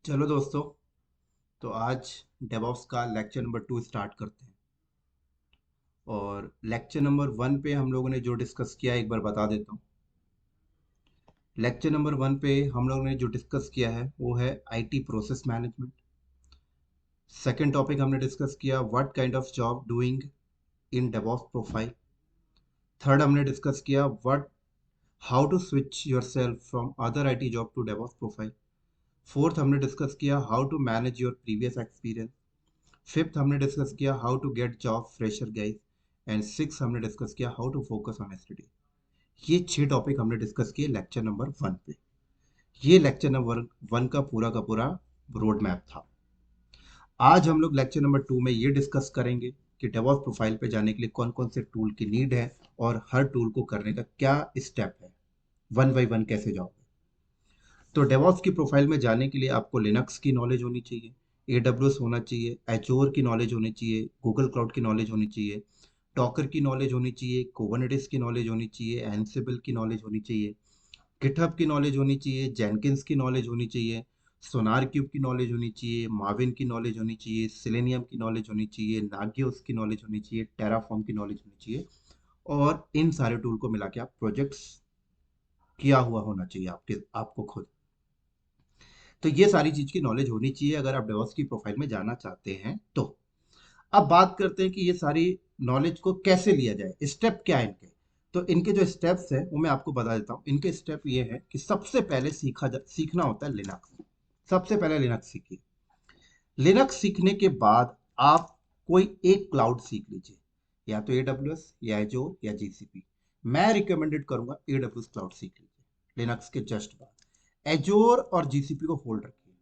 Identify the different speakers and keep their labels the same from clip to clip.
Speaker 1: चलो दोस्तों, तो आज डेवऑप्स का लेक्चर नंबर 2 स्टार्ट करते हैं। और लेक्चर नंबर 1 पे हम लोगों ने जो डिस्कस किया एक बार बता देता हूँ। लेक्चर नंबर 1 पे हम लोगों ने जो डिस्कस किया है वो है IT process management. Second topic हमने डिस्कस किया what kind of job doing in DevOps profile. Third हमने डिस्कस किया what how to switch yourself from other IT job to DevOps profile. Fourth हमने डिस्कस किया how to manage your previous experience. Fifth हमने discuss किया how to get job fresher guys. And six हमने discuss किया how to focus on study. ये 6 topic हमने discuss किए lecture number 1 पे। ये लेक्चर नंबर 1 का पूरा रोड मैप था। आज हम लोग लेक्चर नंबर 2 में ये डिस्कस करेंगे कि डेवऑप्स प्रोफाइल पे जाने के लिए कौन कौन से टूल की नीड है और हर टूल को करने का क्या स्टेप है। वन बाई वन कैसे जाओगे। तो डेवऑप्स की प्रोफाइल में जाने के लिए आपको लिनक्स की नॉलेज होनी चाहिए, एडब्ल्यूएस होना चाहिए, एजोर की नॉलेज होनी चाहिए, गूगल क्लाउड की नॉलेज होनी चाहिए, डॉकर की नॉलेज होनी चाहिए, कुबरनेटिस की नॉलेज होनी चाहिए, एनसिबल की नॉलेज होनी चाहिए, गिटहब की नॉलेज होनी चाहिए, जेनकिंस की नॉलेज होनी चाहिए, सोनार क्यूब की नॉलेज होनी चाहिए, माविन की नॉलेज होनी चाहिए, सिलेनियम की नॉलेज होनी चाहिए, नागियोस की नॉलेज होनी चाहिए, टेराफॉर्म की नॉलेज होनी चाहिए। और इन सारे टूल को मिला के आप प्रोजेक्ट्स किया हुआ होना चाहिए आपको खुद। तो ये सारी चीज की नॉलेज होनी चाहिए अगर आप डेवॉप्स की प्रोफाइल में जाना चाहते हैं तो। अब बात करते हैं कि ये सारी नॉलेज को कैसे लिया जाए, स्टेप क्या है इनके। तो इनके जो स्टेप्स है वो मैं आपको बता देता हूँ। इनके स्टेप ये है कि सबसे पहले सीखना होता है लिनक्स। सबसे पहले लिनक्स सीखिए। लिनक्स सीखने के बाद आप कोई एक क्लाउड सीख लीजिए, या तो एडब्ल्यूएस या एजोर या जीसीपी। मैं रिकमेंडेड करूंगा एडब्ल्यूएस क्लाउड सीख लीजिए लिनक्स के जस्ट बाद। एजोर और जीसीपी को होल्ड रखिए।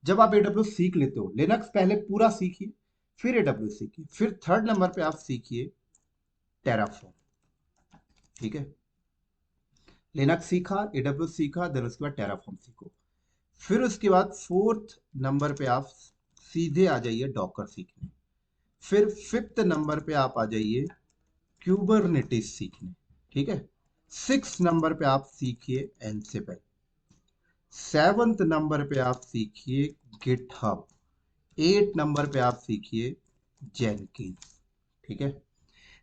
Speaker 1: जब आप एडब्ल्यूएस सीख लेते हो, लिनक्स पहले पूरा सीखिए, फिर एडब्ल्यूएस सीखिए, फिर थर्ड नंबर पे आप सीखिए टेराफॉर्म। ठीक है, लिनक्स सीखा, एडब्ल्यूएस सीखा, देन उसके बाद टेराफॉर्म सीखो। फिर उसके बाद फोर्थ नंबर पे आप सीधे आ जाइए डॉकर सीखने। फिर फिफ्थ नंबर पे आप आ जाइए क्यूबरनेटिस सीखने। ठीक है, सिक्स नंबर पे आप सीखिए एनसिबल। सेवंथ नंबर पे आप सीखिए गिटहब। एट नंबर पे आप सीखिए जेनकिंस। ठीक है,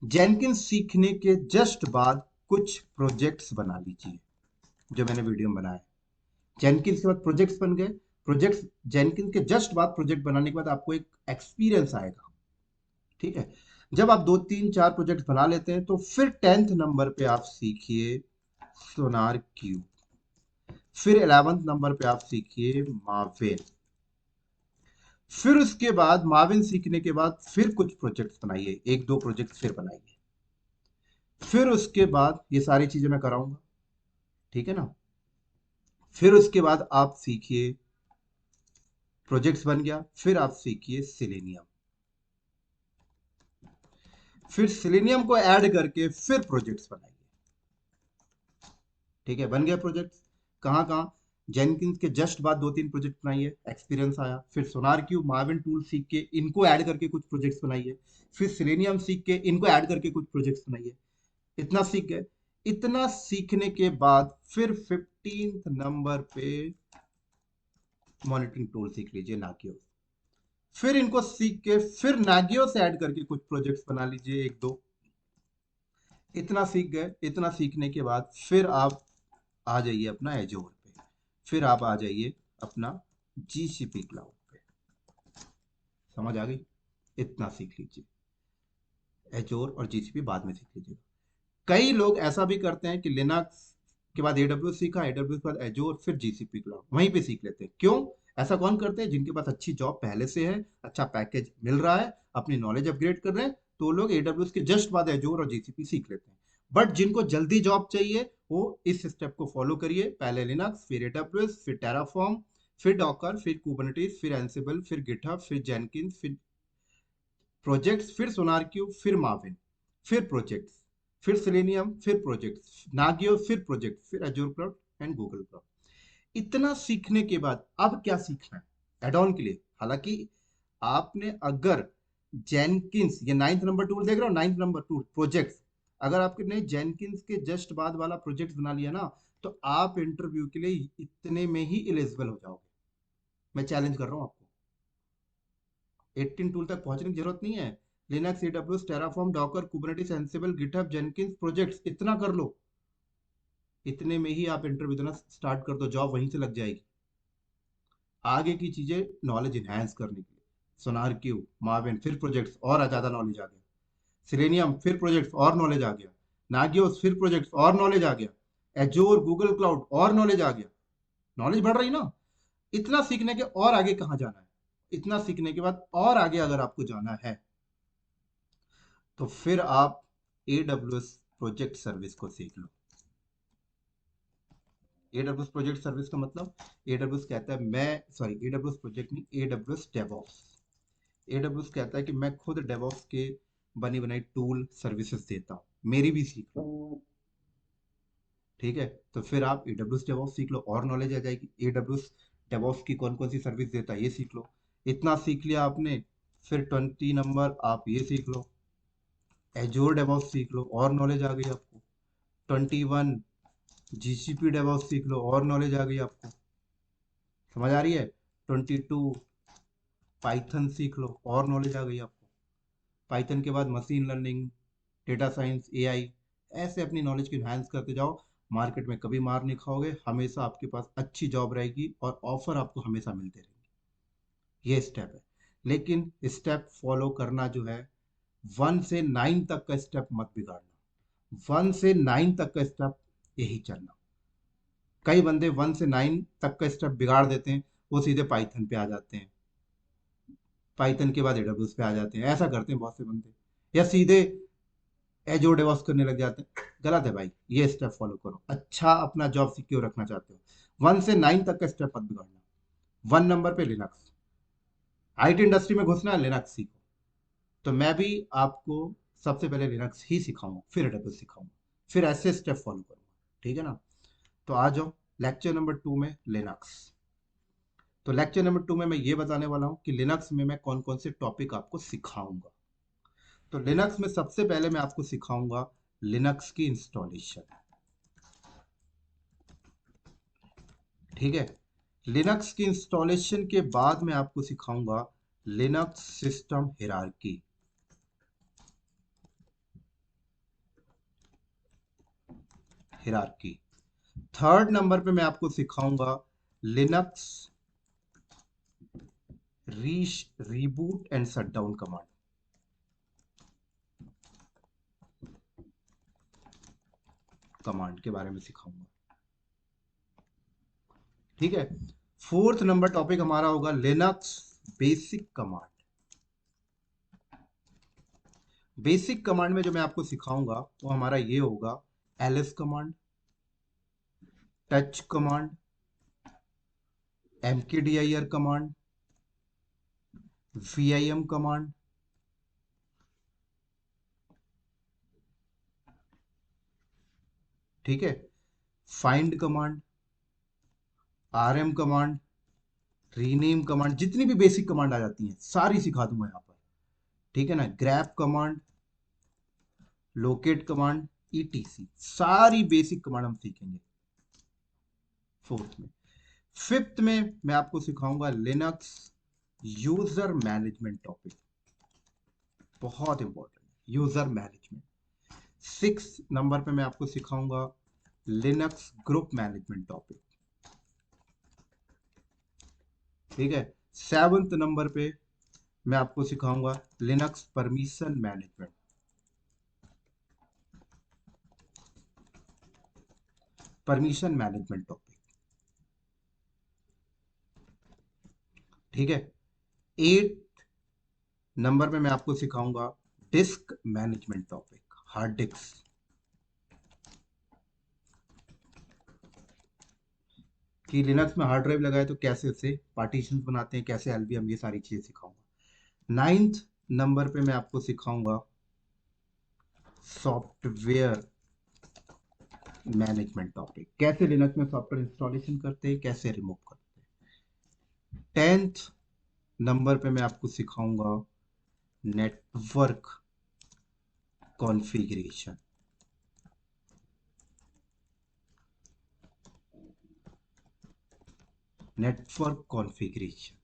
Speaker 1: जेनकिंस सीखने के जस्ट बाद कुछ प्रोजेक्ट्स बना लीजिए जो मैंने वीडियो में बनाया। जेनकिंस के बाद प्रोजेक्ट्स बन गए। प्रोजेक्ट्स जेनकिंस के जस्ट बाद प्रोजेक्ट बनाने के बाद आपको एक एक्सपीरियंस आएगा। ठीक है, जब आप दो तीन चार प्रोजेक्ट बना लेते हैं तो फिर टेंथ नंबर पे आप सीखिए सोनार क्यूब। फिर 11th नंबर पे आप सीखिए माविन। फिर उसके बाद माविन सीखने के बाद फिर कुछ प्रोजेक्ट्स बनाइए, एक दो प्रोजेक्ट फिर बनाइए। फिर उसके बाद ये सारी चीजें मैं कराऊंगा। ठीक है ना। फिर उसके बाद आप सीखिए, प्रोजेक्ट्स बन गया, फिर आप सीखिए सिलेनियम। फिर सिलेनियम को ऐड करके फिर प्रोजेक्ट्स बनाइए। ठीक है, बन गया प्रोजेक्ट्स। कहाँ कहाँ, जेनकिंस के जस्ट बाद दो तीन प्रोजेक्ट बनाइए, एक्सपीरियंस आया। फिर सोनार क्यूब मार्विन टूल सीख के इनको ऐड करके कुछ प्रोजेक्ट्स बनाइए। फिर सिलेनियम सीख के इनको ऐड करके कुछ प्रोजेक्ट्स बनाइए। इतना सीख गए। इतना सीखने के बाद फिर 15th नंबर पे मॉनिटरिंग टूल सीख लीजिए नागियो। फिर इनको सीख के फिर नागियो से ऐड करके कुछ प्रोजेक्ट्स बना लीजिए, एक दो। इतना सीख गए। इतना सीखने के बाद फिर आप आ जाइए अपना एजोर पे। फिर आप आ जाइए अपना जीसीपी क्लाउड पे। समझ आ गई। इतना सीख लीजिए। एजोर और जीसीपी बाद में सीख लीजिएगा। कई लोग ऐसा भी करते हैं कि लिनक्स के बाद एडब्ल्यू सीखा, एडब्ल्यू के बाद एजोर, फिर जीसीपी क्लाउड वहीं पे सीख लेते हैं। क्यों ऐसा कौन करते हैं? जिनके पास अच्छी जॉब पहले से है, अच्छा पैकेज मिल रहा है, अपनी नॉलेज अपग्रेड कर रहे हैं, तो लोग एडब्ल्यू के जस्ट बाद एजोर और जीसीपी सीख लेते हैं। बट जिनको जल्दी जॉब चाहिए वो इस स्टेप को फॉलो करिए। पहले लिनक्स, फिर एडब्ल्यू, फिर टेराफॉर्म, फिर डॉकर, फिर कुबरनेटिस, फिर एंसिबल, फिर गिटहब, फिर जेनकिंस, फिर प्रोजेक्ट्स, फिर सोनार क्यूब, फिर माविन, फिर प्रोजेक्ट्स, फिर सेलेनियम, फिर प्रोजेक्ट्स नागियो, फिर प्रोजेक्ट, फिर Azure cloud and Google cloud. इतना सीखने के बाद अब क्या सीखना है एड ऑन के लिए? हालांकि आपने अगर जेनकिंस, ये नाइन्थ नंबर टूल देख रहे हो, नाइन्थ नंबर टूल प्रोजेक्ट्स, अगर आपने जेनकिंस के जस्ट बाद वाला प्रोजेक्ट बना लिया ना, तो आप इंटरव्यू के लिए इतने में ही एलिजिबल हो जाओगे। मैं चैलेंज कर रहा हूँ आपको, 18 टूल तक पहुंचने की जरूरत नहीं है। Linux, AWS, Terraform, Docker, Kubernetes, Ansible, GitHub, Jenkins, projects, इतना कर लो। इतने में ही आप इंटरव्यू देना स्टार्ट कर दो, जॉब वहीं से लग जाएगी। आगे की चीजें नॉलेज इनहैंस करने के लिए, सोनार क्यू, मार्विन, फिर प्रोजेक्ट्स और ज्यादा नॉलेज आ गया। सिलेनियम, फिर प्रोजेक्ट्स और नॉलेज आ गया। नागियोस, फिर प्रोजेक्ट्स और नॉलेज आ गया। एजोर, गूगल क्लाउड और नॉलेज आ गया। नॉलेज बढ़ रही ना। इतना सीखने के और आगे कहाँ जाना है? इतना सीखने के बाद और आगे अगर आपको जाना है तो फिर आप AWS प्रोजेक्ट सर्विस को सीख लो। AWS प्रोजेक्ट सर्विस का मतलब, AWS कहता है मैं, सॉरी AWS प्रोजेक्ट नहीं, AWS डेवऑप्स। AWS कहता है कि मैं खुद डेवऑप्स के बनी बनाई टूल सर्विसेज देता हूँ, मेरी भी सीख लो। ठीक है, तो फिर आप AWS डेवऑप्स सीख लो और नॉलेज आ जाएगी। AWS डेवऑप्स की कौन कौन सी सर्विस देता है ये सीख लो। इतना सीख लिया आपने, फिर 20 नंबर आप ये सीख लो, एजोर डेवऑप्स सीख लो और नॉलेज आ गई आपको। 21 GCP डेवऑप्स सीख लो और नॉलेज आ गई आपको। समझ आ रही है? 22 पाइथन सीख लो और नॉलेज आ गई आपको। पाइथन के बाद machine learning, data science, AI, ऐसे अपनी नॉलेज को इन्हांस करते जाओ। मार्केट में कभी मार नहीं खाओगे, हमेशा आपके पास अच्छी जॉब रहेगी और ऑफर आपको हमेशा मिलते रहेंगे। ये स्टेप है, लेकिन स्टेप फॉलो करना जो है, 1 से 9 तक का स्टेप मत बिगाड़ना। 1 से 9 तक का स्टेप यही चलना। कई बंदे 1 से 9 तक का स्टेप बिगाड़ देते हैं, वो सीधे पाइथन पे आ जाते हैं, पाइथन के बाद AWS पे आ जाते हैं, ऐसा करते हैं बहुत से बंदे, या सीधे एजोर डेवॉप्स करने लग जाते हैं। गलत है भाई, ये स्टेप फॉलो करो, अच्छा अपना जॉब सिक्योर रखना चाहते हो। 1 से 9 तक का स्टेप मत बिगाड़ना। 1 नंबर पे लिनक्स, IT इंडस्ट्री में घुसना है, लिनक्स सीखो। तो मैं भी आपको सबसे पहले लिनक्स ही सिखाऊंगा, फिर AWS सिखाऊंगा, फिर ऐसे स्टेप फॉलो करूंगा। ठीक है ना? तो आ जाओ लेक्चर नंबर 2 में, लिनक्स। तो लेक्चर नंबर 2 में मैं ये बताने वाला हूँ कि लिनक्स में मैं कौन कौन से टॉपिक आपको सिखाऊंगा। तो लिनक्स में सबसे पहले मैं आपको सिखाऊंगा लिनक्स की इंस्टॉलेशन। ठीक है, लिनक्स की इंस्टॉलेशन के बाद मैं आपको सिखाऊंगा Linux system hierarchy. Hierarchy. Third number पे मैं आपको सिखाऊंगा Linux reboot and shutdown command. Command के बारे में सिखाऊंगा। ठीक है, फोर्थ नंबर टॉपिक हमारा होगा Linux basic command. Basic command में जो मैं आपको सिखाऊंगा वो हमारा ये होगा, LS command, touch command, mkdir command, vim command. ठीक है, find command, rm command, rename command, जितनी भी बेसिक कमांड आ जाती हैं सारी सिखा दूंगा यहाँ पर। ठीक है ना? Grab command, locate command, etc, सारी बेसिक कमांड हम सीखेंगे फोर्थ में। फिफ्थ में मैं आपको सिखाऊंगा लिनक्स यूजर मैनेजमेंट टॉपिक, बहुत important user management. Six number पे मैं आपको सिखाऊंगा लिनक्स ग्रुप मैनेजमेंट टॉपिक। ठीक है, सेवंथ नंबर पे मैं आपको सिखाऊंगा Linux permission management. Permission management topic. ठीक है, एट नंबर पे मैं आपको सिखाऊंगा disc management topic, hard disk. कि लिनक्स में हार्ड ड्राइव लगाए तो कैसे उसे पार्टीशन बनाते हैं, कैसे एलबीएम, ये सारी चीजें सिखाऊंगा। नाइन्थ नंबर पे मैं आपको सिखाऊंगा सॉफ्टवेयर मैनेजमेंट टॉपिक, कैसे लिनक्स में सॉफ्टवेयर इंस्टॉलेशन करते हैं, कैसे रिमूव करते हैं। टेंथ नंबर पे मैं आपको सिखाऊंगा नेटवर्क कॉन्फ़िगरेशन। Network configuration.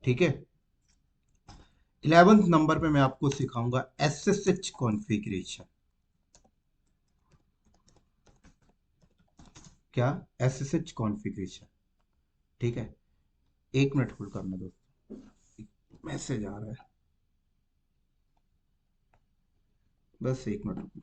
Speaker 1: ठीक है। 11th नंबर पे मैं आपको सिखाऊंगा एसएसएच कॉन्फ़िगरेशन। क्या? SSH configuration. ठीक है। एक मिनट होल्ड करना दोस्तों, मैसेज आ रहा है, बस एक मिनट रुकना।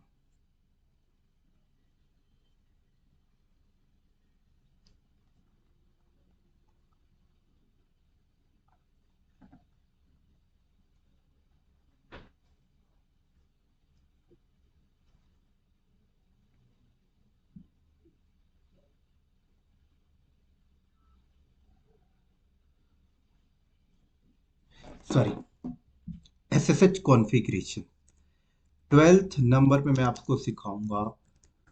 Speaker 1: Sorry. SSH configuration. 12th number पे मैं आपको सिखाऊंगा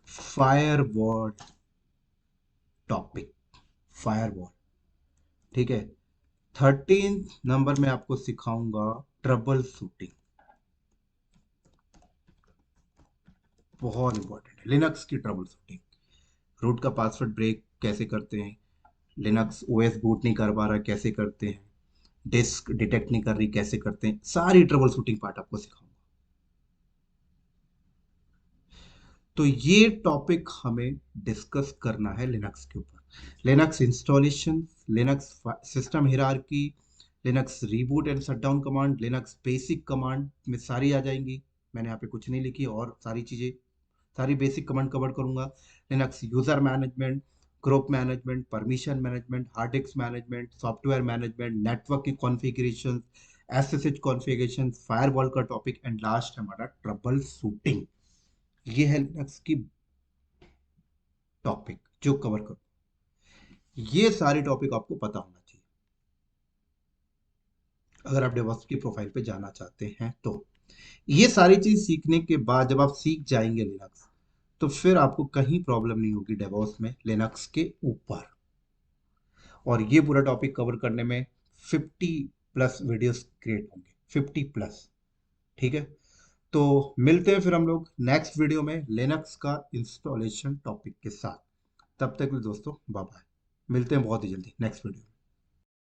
Speaker 1: फायरवॉल टॉपिक। फायरवॉल। ठीक है। 13th नंबर में आपको सिखाऊंगा ट्रबल शूटिंग। बहुत इंपॉर्टेंट है लिनक्स की ट्रबल शूटिंग। रूट का पासवर्ड ब्रेक कैसे करते हैं, लिनक्स ओएस बूट नहीं कर पा रहा कैसे करते हैं, डिस्क डिटेक्ट नहीं कर रही कैसे करते हैं, सारी ट्रबल शूटिंग पार्ट आपको सिखाऊंगा। तो ये टॉपिक हमें डिस्कस करना है लिनक्स के ऊपर। Linux installation, Linux system hierarchy, Linux reboot and shutdown command, Linux basic command में सारी आ जाएंगी। मैंने यहाँ पे कुछ नहीं लिखी, और सारी चीज़ें, सारी बेसिक कमांड कवर करूंगा। Linux user management, group management, permission management, hard disk management, software management, network की कॉन्फ़िगरेशन, एसएसएच कॉन्फ़िगरेशन, फायरवॉल का टॉपिक, एंड लास्ट हमारा ट्रबल शूटिंग। ये है लिनक्स की टॉपिक जो कवर करो। ये सारे टॉपिक आपको पता होना चाहिए अगर आप डेवॉप्स की प्रोफाइल पे जाना चाहते हैं तो। ये सारी चीज सीखने के बाद जब आप सीख जाएंगे लिनक्स, तो फिर आपको कहीं प्रॉब्लम नहीं होगी डेवॉप्स में लिनक्स के ऊपर। और ये पूरा टॉपिक कवर करने में 50+ वीडियोस क्रिएट होंगे, 50+। ठीक है। तो मिलते हैं फिर हम लोग नेक्स्ट वीडियो में लिनक्स का इंस्टॉलेशन टॉपिक के साथ। तब तक के लिए दोस्तों बाय बाय। मिलते हैं बहुत ही जल्दी नेक्स्ट वीडियो।